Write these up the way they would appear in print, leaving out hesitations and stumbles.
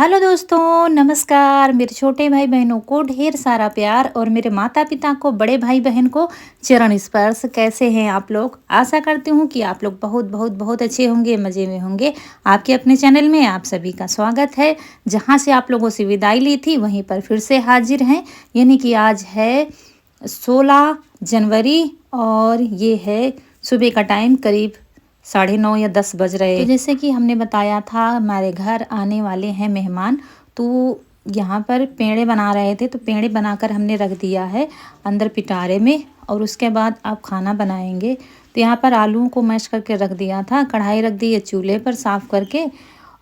Hello दोस्तों, नमस्कार। मेरे छोटे भाई बहनों को ढेर सारा प्यार और मेरे माता पिता को, बड़े भाई बहन को चरण स्पर्श। कैसे हैं आप लोग? आशा करती हूँ कि आप लोग बहुत बहुत बहुत अच्छे होंगे, मज़े में होंगे। आपके अपने चैनल में आप सभी का स्वागत है। जहाँ से आप लोगों से विदाई ली थी वहीं पर फिर से हाजिर हैं। यानी कि आज है 16 जनवरी और ये है सुबह का टाइम, करीब 9:30 या 10 बज रहे। तो जैसे कि हमने बताया था, हमारे घर आने वाले हैं मेहमान, तो यहाँ पर पेड़े बना रहे थे। तो पेड़े बनाकर हमने रख दिया है अंदर पिटारे में, और उसके बाद अब खाना बनाएंगे। तो यहाँ पर आलूओं को मैश करके रख दिया था, कढ़ाई रख दी है चूल्हे पर साफ़ करके,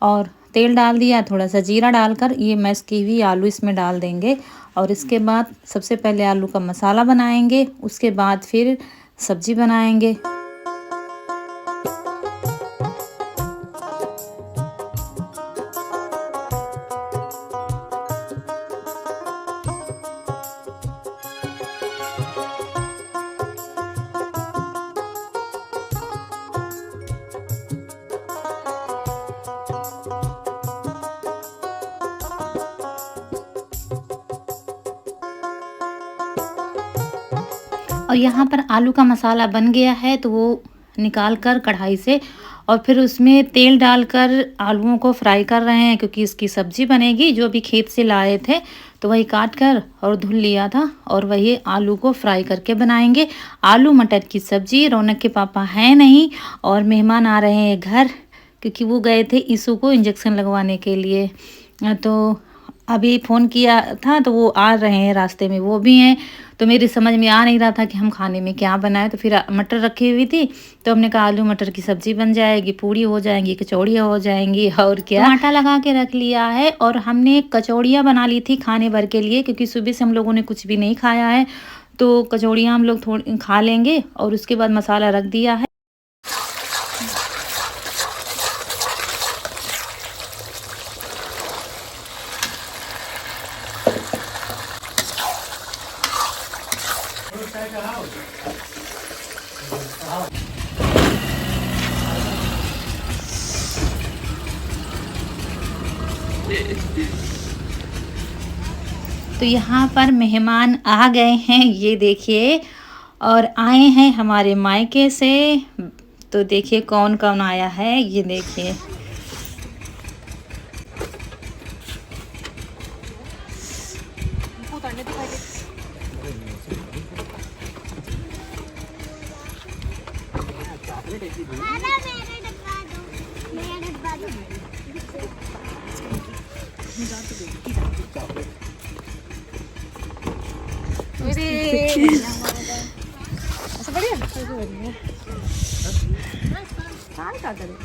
और तेल डाल दिया, थोड़ा सा जीरा डालकर ये मैश की हुई आलू इसमें डाल देंगे। और इसके बाद सबसे पहले आलू का मसाला बनाएंगे, उसके बाद फिर सब्जी बनाएंगे। और यहाँ पर आलू का मसाला बन गया है, तो वो निकाल कर कढ़ाई से, और फिर उसमें तेल डालकर आलूओं को फ्राई कर रहे हैं, क्योंकि इसकी सब्ज़ी बनेगी। जो भी खेत से लाए थे तो वही काट कर और धुल लिया था, और वही आलू को फ्राई करके बनाएंगे। आलू मटर की सब्ज़ी। रौनक के पापा हैं नहीं और मेहमान आ रहे हैं घर, क्योंकि वो गए थे ईसू को इंजेक्शन लगवाने के लिए। तो अभी फ़ोन किया था तो वो आ रहे हैं, रास्ते में वो भी हैं। तो मेरी समझ में आ नहीं रहा था कि हम खाने में क्या बनाएं। तो फिर मटर रखी हुई थी, तो हमने कहा आलू मटर की सब्ज़ी बन जाएगी, पूड़ी हो जाएंगी, कचौड़ियाँ हो जाएंगी, और क्या। तो आटा लगा के रख लिया है, और हमने कचौड़ियाँ बना ली थी खाने भर के लिए, क्योंकि सुबह से हम लोगों ने कुछ भी नहीं खाया है। तो कचौड़ियाँ हम लोग थोड़ी खा लेंगे, और उसके बाद मसाला रख दिया है। तो यहाँ पर मेहमान आ गए हैं, ये देखिए, और आए हैं हमारे मायके से। तो देखिए कौन कौन आया है, ये देखिए। असं बढ़िया काय का करे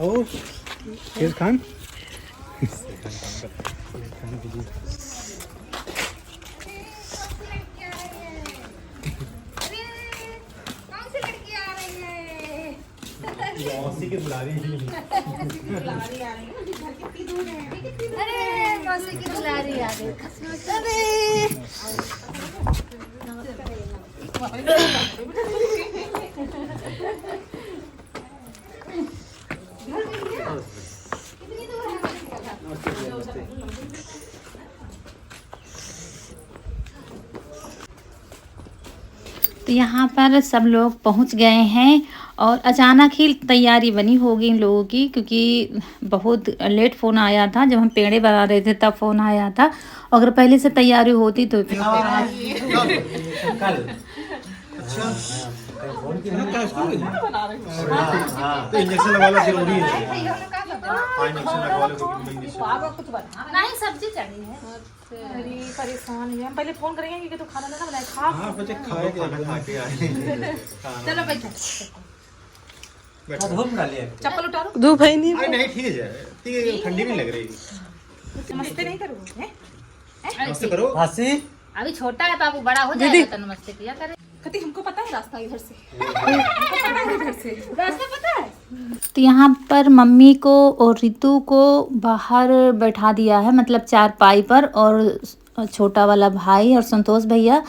Oh, here's Khan. मौसी की बुला रही है। अरे मौसी की दुलारी आ गई। अरे तो यहाँ पर सब लोग पहुँच गए हैं, और अचानक ही तैयारी बनी होगी इन लोगों की, क्योंकि बहुत लेट फ़ोन आया था। जब हम पेड़े बना रहे थे तब फ़ोन आया था। अगर पहले से तैयारी होती तो कल अच्छा तो इंजेक्शन लगवाना जरूरी है। इंजेक्शन लगवा लो। नहीं सब्जी चढ़ी है। अरे परेशान है हम। पहले फोन करेंगे क्योंकि तू खाना ना बनाए। खा हाँ बच्चे खाए खा के आए। चलो बैठो। धूप डालिए। चप्पल उतारो। धूप है नहीं। नहीं ठीक है, ठीक ठंडी नहीं लग रही। नमस्ते नहीं करोगे? नमस्ते करो। हंसी अभी छोटा है बाबू, बड़ा हो जाएगा तो नमस्ते किया करे। कति हमको पता है रास्ता इधर से। हमको पता है इधर से रास्ता पता है। तो यहाँ पर मम्मी को और रितु को बाहर बैठा दिया है, मतलब चारपाई पर, और छोटा वाला भाई और संतोष भैया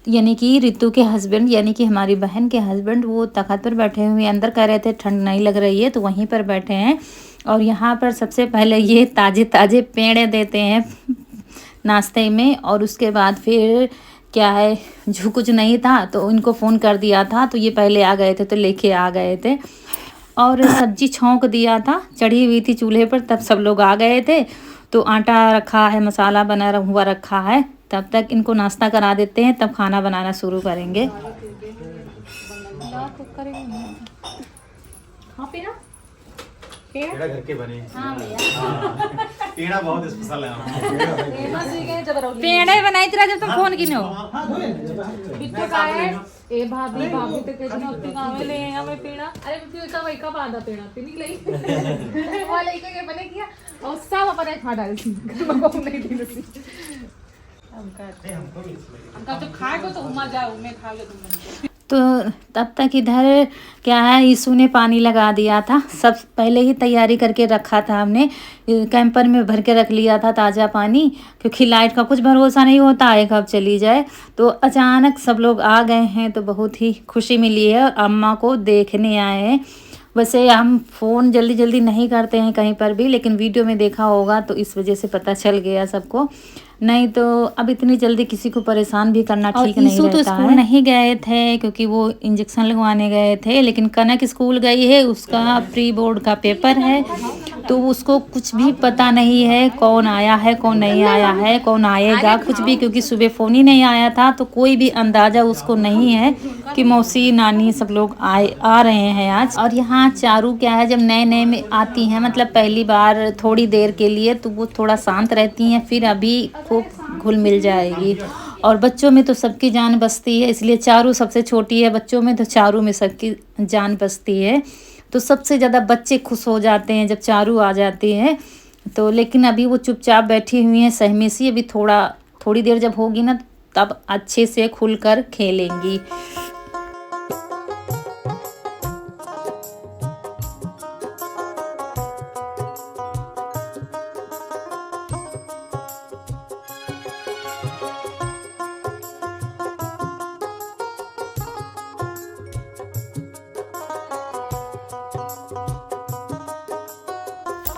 यानी कि रितु के हस्बैंड यानी कि हमारी बहन के हस्बैंड वो तख्त पर बैठे हुए। अंदर कह रहे थे ठंड नहीं लग रही है तो वहीं पर बैठे हैं। और यहाँ पर सबसे पहले ये ताज़े ताज़े पेड़े देते हैं नाश्ते में, और उसके बाद फिर क्या है जो कुछ नहीं था तो इनको फ़ोन कर दिया था तो ये पहले आ गए थे तो लेके आ गए थे। और सब्जी छौंक दिया था, चढ़ी हुई थी चूल्हे पर, तब सब लोग आ गए थे। तो आटा रखा है, मसाला बना हुआ रखा है, तब तक इनको नाश्ता करा देते हैं, तब खाना बनाना शुरू करेंगे। पेड़ा घर के बने। हाँ पेड़ा बहुत स्पेशल है। पेड़े बनाई तेरा जब तुम फोन किनो। बिट्टू का है ए भाभी भाभी तो कहते हैं उत्ती गांव ले हमें पेड़ा। अरे बिट्टू का वही का बांधा पेड़ा ते निकले वो लेके के बने किया और सब अपने खा डाली थी घर में को नहीं दी थी। हमका तो खाए को तो हुमा जाओ मैं खा ले तुम। तो तब तक इधर क्या है यीशु ने पानी लगा दिया था। सब पहले ही तैयारी करके रखा था हमने, कैंपर में भर के रख लिया था ताज़ा पानी, क्योंकि लाइट का कुछ भरोसा नहीं होता है कब चली जाए। तो अचानक सब लोग आ गए हैं तो बहुत ही खुशी मिली है और अम्मा को देखने आए हैं। वैसे हम फ़ोन जल्दी जल्दी नहीं करते हैं कहीं पर भी, लेकिन वीडियो में देखा होगा तो इस वजह से पता चल गया सबको, नहीं तो अब इतनी जल्दी किसी को परेशान भी करना ठीक नहीं रहता है। तो स्कूल नहीं गए थे क्योंकि वो इंजेक्शन लगवाने गए थे, लेकिन कनक स्कूल गई है, उसका प्री बोर्ड का पेपर है तो उसको कुछ भी पता नहीं है कौन आया है कौन नहीं आया है कौन आएगा कुछ भी, क्योंकि सुबह फ़ोन ही नहीं आया था तो कोई भी अंदाज़ा उसको नहीं है कि मौसी नानी सब लोग आ रहे हैं आज। और यहाँ चारू क्या है, जब नए नए में आती हैं मतलब पहली बार थोड़ी देर के लिए तो वो थोड़ा शांत रहती हैं, फिर अभी खूब घुल मिल जाएगी। और बच्चों में तो सबकी जान बसती है, इसलिए चारू सबसे छोटी है बच्चों में, तो चारू में सबकी जान बसती है। तो सबसे ज़्यादा बच्चे खुश हो जाते हैं जब चारू आ जाती है तो। लेकिन अभी वो चुपचाप बैठी हुई हैं सहमी सी, अभी थोड़ी देर जब होगी ना तब अच्छे से खुलकर खेलेंगी।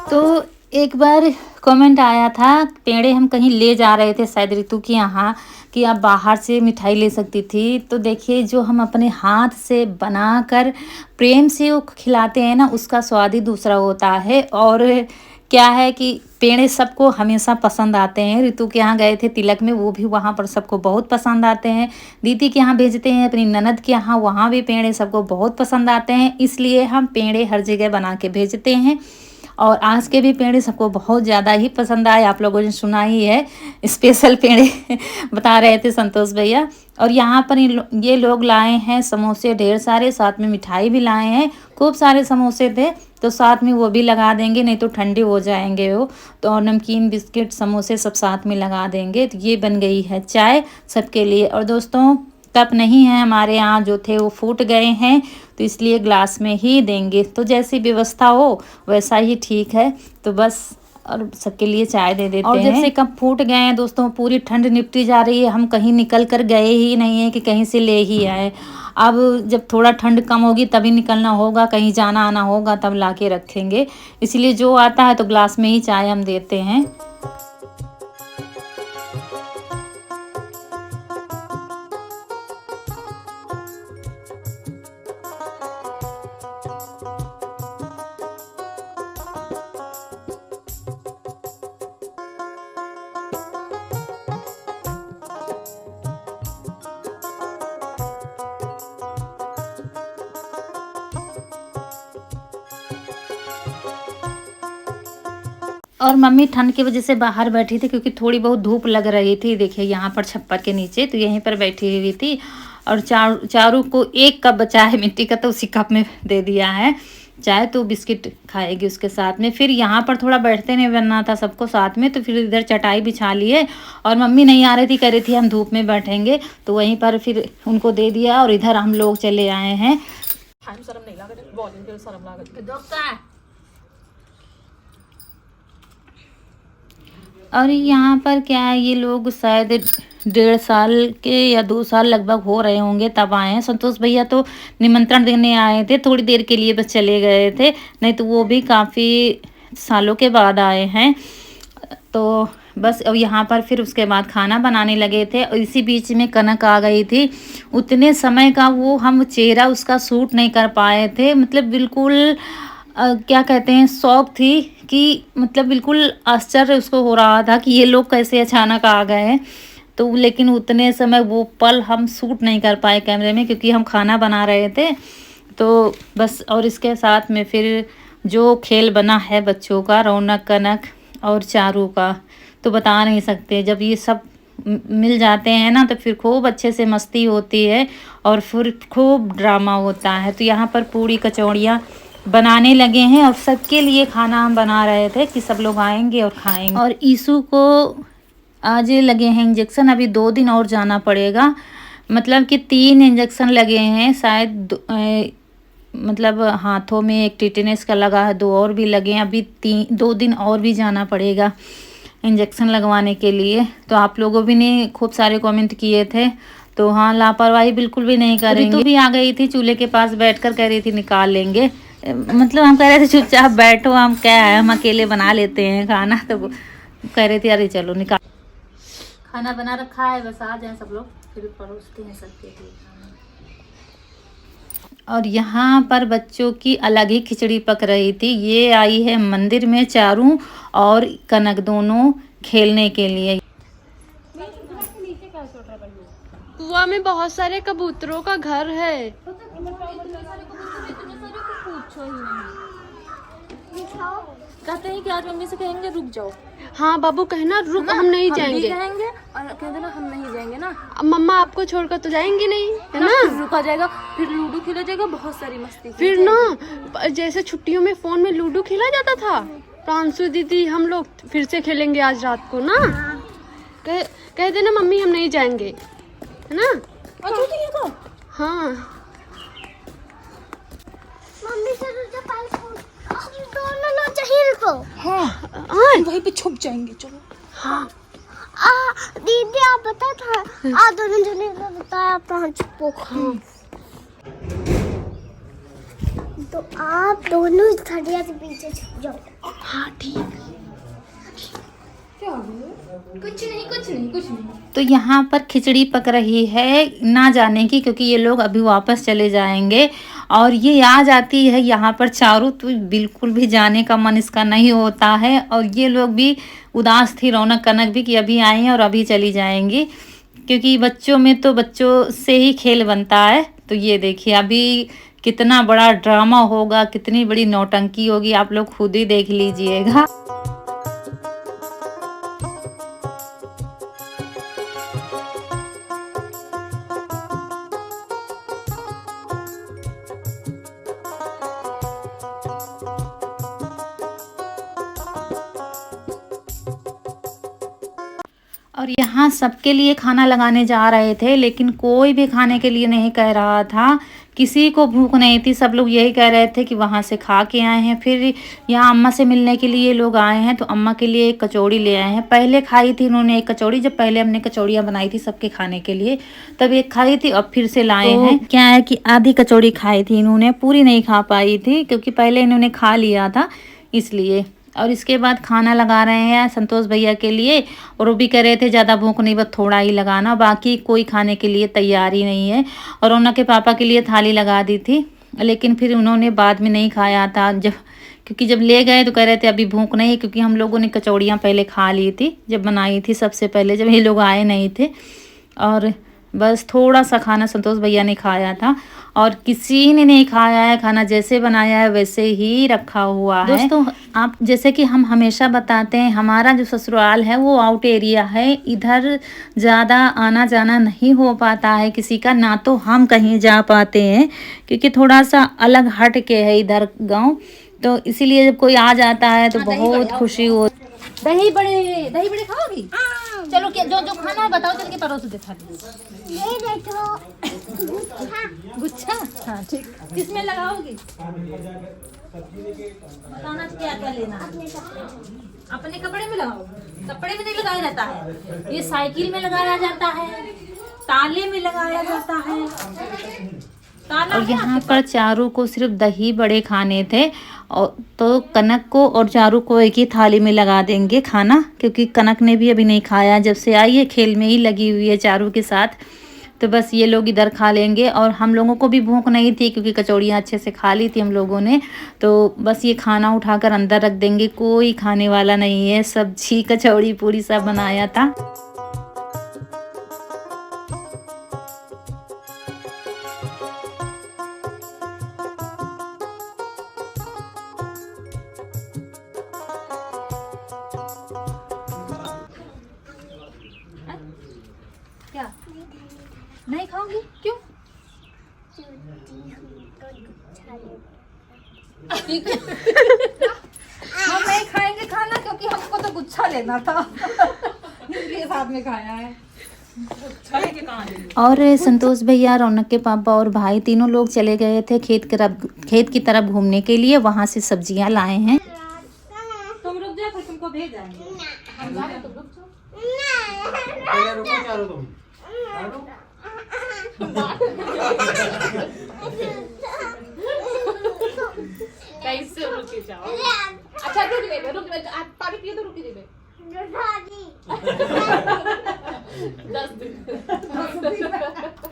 तो एक बार कमेंट आया था, पेड़े हम कहीं ले जा रहे थे शायद रितु के यहाँ, कि आप बाहर से मिठाई ले सकती थी। तो देखिए जो हम अपने हाथ से बनाकर प्रेम से वो खिलाते हैं ना, उसका स्वाद ही दूसरा होता है। और क्या है कि पेड़े सबको हमेशा पसंद आते हैं। रितु के यहाँ गए थे तिलक में, वो भी वहाँ पर सबको बहुत पसंद आते हैं। दीदी के यहाँ भेजते हैं अपनी ननद के यहाँ, वहाँ भी पेड़े सबको बहुत पसंद आते हैं, इसलिए हम पेड़े हर जगह बना के भेजते हैं। और आज के भी पेड़े सबको बहुत ज़्यादा ही पसंद आए, आप लोगों ने सुना ही है, स्पेशल पेड़े बता रहे थे संतोष भैया। और यहाँ पर ये लोग लाए हैं समोसे ढेर सारे, साथ में मिठाई भी लाए हैं, खूब सारे समोसे थे तो साथ में वो भी लगा देंगे, नहीं तो ठंडे हो जाएंगे वो तो। और नमकीन बिस्किट समोसे सब साथ में लगा देंगे। तो ये बन गई है चाय सबके लिए। और दोस्तों कप नहीं है हमारे यहाँ, जो थे वो फूट गए हैं तो इसलिए ग्लास में ही देंगे, तो जैसी व्यवस्था हो वैसा ही ठीक है। तो बस और सबके लिए चाय दे देते हैं। और जब से कप फूट गए हैं दोस्तों, पूरी ठंड निपटी जा रही है, हम कहीं निकल कर गए ही नहीं है कि कहीं से ले ही आए। अब जब थोड़ा ठंड कम होगी तभी निकलना होगा, कहीं जाना आना होगा तब ला के रखेंगे, इसलिए जो आता है तो ग्लास में ही चाय हम देते हैं। और मम्मी ठंड की वजह से बाहर बैठी थी क्योंकि थोड़ी बहुत धूप लग रही थी। देखिए यहाँ पर छप्पर के नीचे, तो यहीं पर बैठी हुई थी। और चारू को 1 कप बचा है मिट्टी का, तो उसी कप में दे दिया है चाय, तो बिस्किट खाएगी उसके साथ में। फिर यहाँ पर थोड़ा बैठते नहीं बनना था सबको साथ में, तो फिर इधर चटाई बिछा लिए। और मम्मी नहीं आ रही थी, कह रही थी हम धूप में बैठेंगे, तो वहीं पर फिर उनको दे दिया और इधर हम लोग चले आए हैं। और यहाँ पर क्या है, ये लोग शायद 1.5 साल के या 2 साल लगभग हो रहे होंगे तब आए हैं। संतोष भैया तो निमंत्रण देने आए थे, थोड़ी देर के लिए बस चले गए थे, नहीं तो वो भी काफ़ी सालों के बाद आए हैं। तो बस अब यहाँ पर फिर उसके बाद खाना बनाने लगे थे। और इसी बीच में कनक आ गई थी। उतने समय का वो हम चेहरा उसका सूट नहीं कर पाए थे, मतलब बिल्कुल क्या कहते हैं, शौक थी कि मतलब बिल्कुल आश्चर्य उसको हो रहा था कि ये लोग कैसे अचानक आ गए हैं। तो लेकिन उतने समय वो पल हम शूट नहीं कर पाए कैमरे में, क्योंकि हम खाना बना रहे थे। तो बस, और इसके साथ में फिर जो खेल बना है बच्चों का, रौनक, कनक और चारू का, तो बता नहीं सकते। जब ये सब मिल जाते हैं ना, तो फिर खूब अच्छे से मस्ती होती है और फिर खूब ड्रामा होता है। तो यहाँ पर पूड़ी कचौड़ियाँ बनाने लगे हैं और सबके लिए खाना हम बना रहे थे कि सब लोग आएंगे और खाएंगे। और ईशु को आज लगे हैं इंजेक्शन, अभी 2 दिन और जाना पड़ेगा, मतलब कि 3 इंजेक्शन लगे हैं शायद। मतलब हाथों में एक टिटेनस का लगा है, 2 और भी लगे हैं, अभी 2 दिन और भी जाना पड़ेगा इंजेक्शन लगवाने के लिए। तो आप लोगों भी ने खूब सारे कमेंट किए थे, तो हाँ, लापरवाही बिल्कुल भी नहीं करेंगे। तो भी आ गई थी चूल्हे के पास बैठकर, कह रही थी निकाल लेंगे, मतलब हम कह रहे थे चुपचाप बैठो, हम क्या है, हम अकेले बना लेते हैं खाना। तो कह रहे थे अरे चलो निकाल, खाना बना रखा है, बस आ जाए सब लोग, फिर परोसते हैं सबके लिए खाना। और यहाँ पर बच्चों की अलग ही खिचड़ी पक रही थी। ये आई है मंदिर में चारू और कनक दोनों खेलने के लिए। कुआ में बहुत सारे कबूतरों का घर है। कहते हैं कि आज मम्मी से कहेंगे रुक जाओ। हाँ बाबू कहना रुक, हम नहीं जाएंगे। कहेंगे और कह देना हम नहीं जाएंगे ना। मम्मा आपको छोड़कर तो जाएंगी नहीं, है ना? रुका जाएगा, फिर लूडो खेला जाएगा, बहुत सारी मस्ती फिर ना जैसे छुट्टियों में फोन में लूडो खेला जाता था, प्रांशु दीदी हम लोग फिर से खेलेंगे आज रात को ना। कह देना मम्मी हम नहीं जाएंगे, है ना? हाँ मम्मी से दोनों लोग चाहिए को। हाँ वहीं पे छुप जाएंगे। चलो हाँ दीदी आप बता था दोनों जने ने बताया पांच पोखर, तो आप दोनों थड़िया से पीछे छुप जाओ। हाँ ठीक। कुछ नहीं। तो यहाँ पर खिचड़ी पक रही है ना जाने की, क्योंकि ये लोग अभी वापस चले जाएंगे। और ये आ जाती है यहाँ पर चारू, तो बिल्कुल भी जाने का मन इसका नहीं होता है। और ये लोग भी उदास थी, रौनक कनक भी, कि अभी आई हैं और अभी चली जाएंगी, क्योंकि बच्चों में तो बच्चों से ही खेल बनता है। तो ये देखिए अभी कितना बड़ा ड्रामा होगा, कितनी बड़ी नौटंकी होगी, आप लोग खुद ही देख लीजिएगा। और यहाँ सबके लिए खाना लगाने जा रहे थे, लेकिन कोई भी खाने के लिए नहीं कह रहा था, किसी को भूख नहीं थी। सब लोग यही कह रहे थे कि वहाँ से खा के आए हैं, फिर यहाँ अम्मा से मिलने के लिए लोग आए हैं, तो अम्मा के लिए एक कचौड़ी ले आए हैं। पहले खाई थी इन्होंने एक कचौड़ी, जब पहले हमने कचौड़ियाँ बनाई थी सबके खाने के लिए, तब एक खाई थी, अब फिर से लाए हैं। क्या है कि आधी कचौड़ी खाई थी इन्होंने, पूरी नहीं खा पाई थी, क्योंकि पहले इन्होंने खा लिया था इसलिए। और इसके बाद खाना लगा रहे हैं संतोष भैया के लिए, और वो भी कह रहे थे ज़्यादा भूख नहीं, बस थोड़ा ही लगाना, बाकी कोई खाने के लिए तैयार ही नहीं है। और उनके पापा के लिए थाली लगा दी थी, लेकिन फिर उन्होंने बाद में नहीं खाया था, क्योंकि जब ले गए तो कह रहे थे अभी भूख नहीं, क्योंकि हम लोगों ने कचौड़ियाँ पहले खा ली थी जब बनाई थी सबसे पहले, जब ये लोग आए नहीं थे। और बस थोड़ा सा खाना संतोष भैया ने खाया था। और किसी ने नहीं खाया है, खाना जैसे बनाया है वैसे ही रखा हुआ है। दोस्तों आप जैसे कि हम हमेशा बताते हैं, हमारा जो ससुराल है वो आउट एरिया है, इधर ज़्यादा आना जाना नहीं हो पाता है किसी का, ना तो हम कहीं जा पाते हैं क्योंकि थोड़ा सा अलग हट के है इधर गांव, तो इसीलिए जब कोई आ जाता है तो बहुत खुशी हो। दही बड़े खाओगी? चलो क्या जो जो खाना है बताओ, चल के परोस दे थाली। ये देखो गुच्छा? हाँ ठीक। किसमें लगाओगी? बताना क्या क्या लेना है। अपने कपड़े में लगाओ। कपड़े में नहीं लगाया जाता है, ये साइकिल में लगाया जाता है, ताले में लगाया जाता है। और यहाँ पर चारू को सिर्फ दही बड़े खाने थे, और तो कनक को और चारू को एक ही थाली में लगा देंगे खाना, क्योंकि कनक ने भी अभी नहीं खाया, जब से आई है खेल में ही लगी हुई है चारू के साथ। तो बस ये लोग इधर खा लेंगे, और हम लोगों को भी भूख नहीं थी क्योंकि कचौड़ियाँ अच्छे से खा ली थी हम लोगों ने, तो बस ये खाना उठाकर अंदर रख देंगे। कोई खाने वाला नहीं है, सब्जी कचौड़ी पूरी सब बनाया था। क्या नहीं खाओगी? क्यों? ठीक है। हम नहीं खाएंगे खाना क्योंकि हमको तो गुच्छा लेना था। इसलिए साथ में खाया है। और संतोष भैया, रौनक के पापा और भाई तीनों लोग चले गए थे खेत की तरफ घूमने के लिए, वहाँ से सब्जियां लाए हैं। तुम रुक जाओ, फिर तुमको भेज जाएंगे। हम जा रहे, तुम रुक जाओ। पहले रुको चारो तुम। कैसे रुके जाओ? अच्छा रुक ले, आप पानी पिए तो रुक दे। 10 दिन।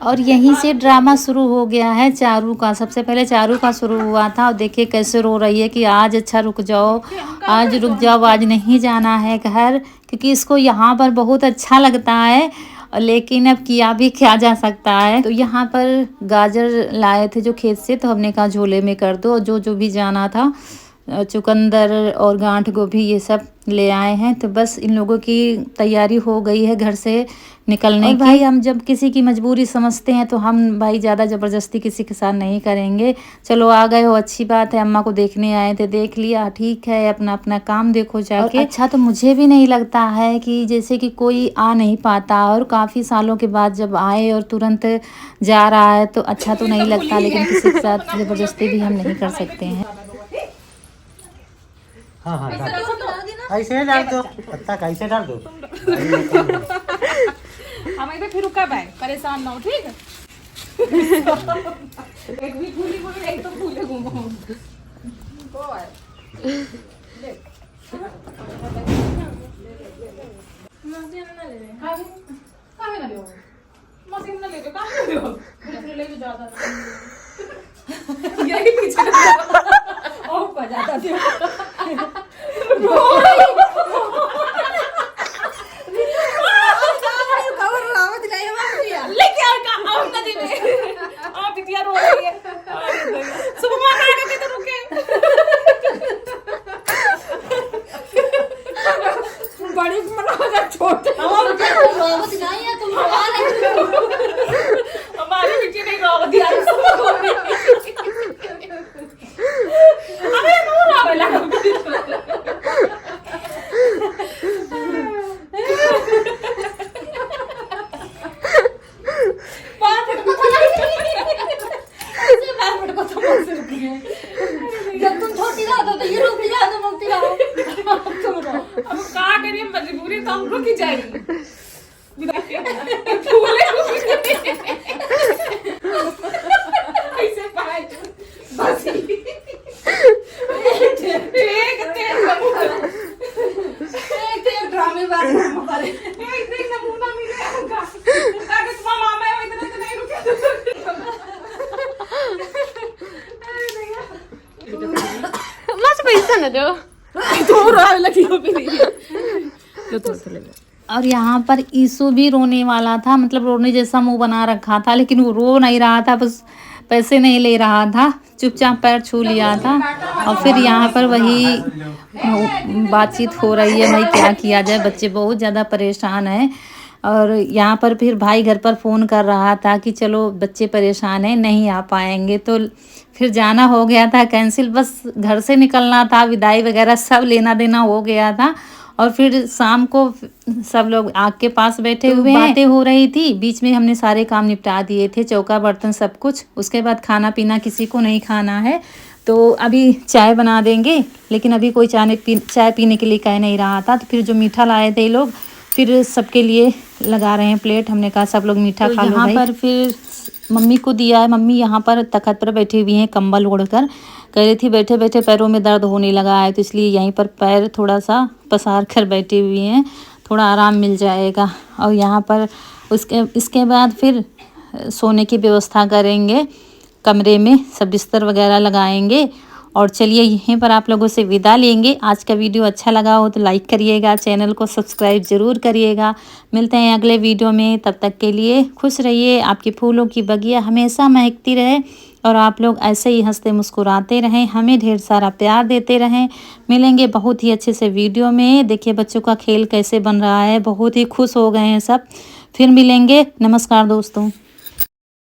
और यहीं से ड्रामा शुरू हो गया है चारू का। सबसे पहले चारू का शुरू हुआ था, और देखिए कैसे रो रही है कि आज अच्छा रुक जाओ, आज रुक जाओ, आज नहीं जाना है घर, क्योंकि इसको यहाँ पर बहुत अच्छा लगता है, लेकिन अब किया भी क्या जा सकता है। तो यहाँ पर गाजर लाए थे जो खेत से, तो हमने कहा झोले में कर दो, और जो भी जाना था, चुकंदर और गांठ गोभी ये सब ले आए हैं। तो बस इन लोगों की तैयारी हो गई है घर से निकलने की। भाई हम जब किसी की मजबूरी समझते हैं तो हम भाई ज़्यादा ज़बरदस्ती किसी के साथ नहीं करेंगे। चलो आ गए हो, अच्छी बात है, अम्मा को देखने आए थे, देख लिया, ठीक है, अपना अपना काम देखो जाके। अच्छा तो मुझे भी नहीं लगता है कि जैसे कि कोई आ नहीं पाता, और काफ़ी सालों के बाद जब आए और तुरंत जा रहा है तो अच्छा तो नहीं लगता, लेकिन किसी के साथ ज़बरदस्ती भी हम नहीं कर सकते हैं। हाँ हाँ ऐसे डाल दो, पत्ता कैसे डाल दो। हम इधर फिर रुका पाए, परेशान ना हो, ठीक है? एक भी फूली घूमे, एक तो फूले घूमो। यही पीछे और बजाता थे। बड़ी छोटे हमारे पीछे नहीं रहो दिया। अबे नो रावला जब तुम छोटी रहो तो ये रुक जा, तुम रुकती रहो, तुम रहो। अब क्या करिए, मजबूरी तो हम रुक ही जाएगी। ऐसे पाए बस एक ड्रामे बात हमारे एक नमूना मिले उनका ताकि तुम्हारा मामा है इधर तो नहीं रुके। मस्त पैसा ना दो तो रोने लगी हो भी नहीं लो तो ले लो। और यहाँ पर ईसु भी रोने वाला था, मतलब रोने जैसा मुंह बना रखा था, लेकिन वो रो नहीं रहा था, बस पैसे नहीं ले रहा था, चुपचाप पैर छू लिया था। और फिर यहाँ पर वही बातचीत हो रही है, भाई क्या किया जाए, बच्चे बहुत ज़्यादा परेशान हैं। और यहाँ पर फिर भाई घर पर फ़ोन कर रहा था कि चलो बच्चे परेशान हैं, नहीं आ पाएंगे, तो फिर जाना हो गया था कैंसिल। बस घर से निकलना था, विदाई वगैरह सब लेना देना हो गया था। और फिर शाम को सब लोग आग के पास बैठे हुए बातें हो रही थी, बीच में हमने सारे काम निपटा दिए थे, चौका बर्तन सब कुछ। उसके बाद खाना पीना किसी को नहीं खाना है, तो अभी चाय बना देंगे, लेकिन अभी कोई चाय पीने के लिए कह नहीं रहा था। तो फिर जो मीठा लाए थे लोग, फिर सबके लिए लगा रहे हैं प्लेट। हमने कहा सब लोग मीठा खा लो भाई। यहाँ पर फिर मम्मी को दिया है। मम्मी यहाँ पर तख्त पर बैठी हुई हैं कंबल ओढ़कर। कह रही थी बैठे बैठे पैरों में दर्द होने लगा है, तो इसलिए यहीं पर पैर थोड़ा सा पसार कर बैठी हुई हैं, थोड़ा आराम मिल जाएगा। और यहाँ पर इसके बाद फिर सोने की व्यवस्था करेंगे, कमरे में सब बिस्तर वगैरह लगाएंगे। और चलिए यहीं पर आप लोगों से विदा लेंगे। आज का वीडियो अच्छा लगा हो तो लाइक करिएगा, चैनल को सब्सक्राइब ज़रूर करिएगा। मिलते हैं अगले वीडियो में, तब तक के लिए खुश रहिए। आपकी फूलों की बगिया हमेशा महकती रहे और आप लोग ऐसे ही हंसते मुस्कुराते रहें, हमें ढेर सारा प्यार देते रहें। मिलेंगे बहुत ही अच्छे से वीडियो में। देखिए बच्चों का खेल कैसे बन रहा है, बहुत ही खुश हो गए हैं सब। फिर मिलेंगे। नमस्कार दोस्तों।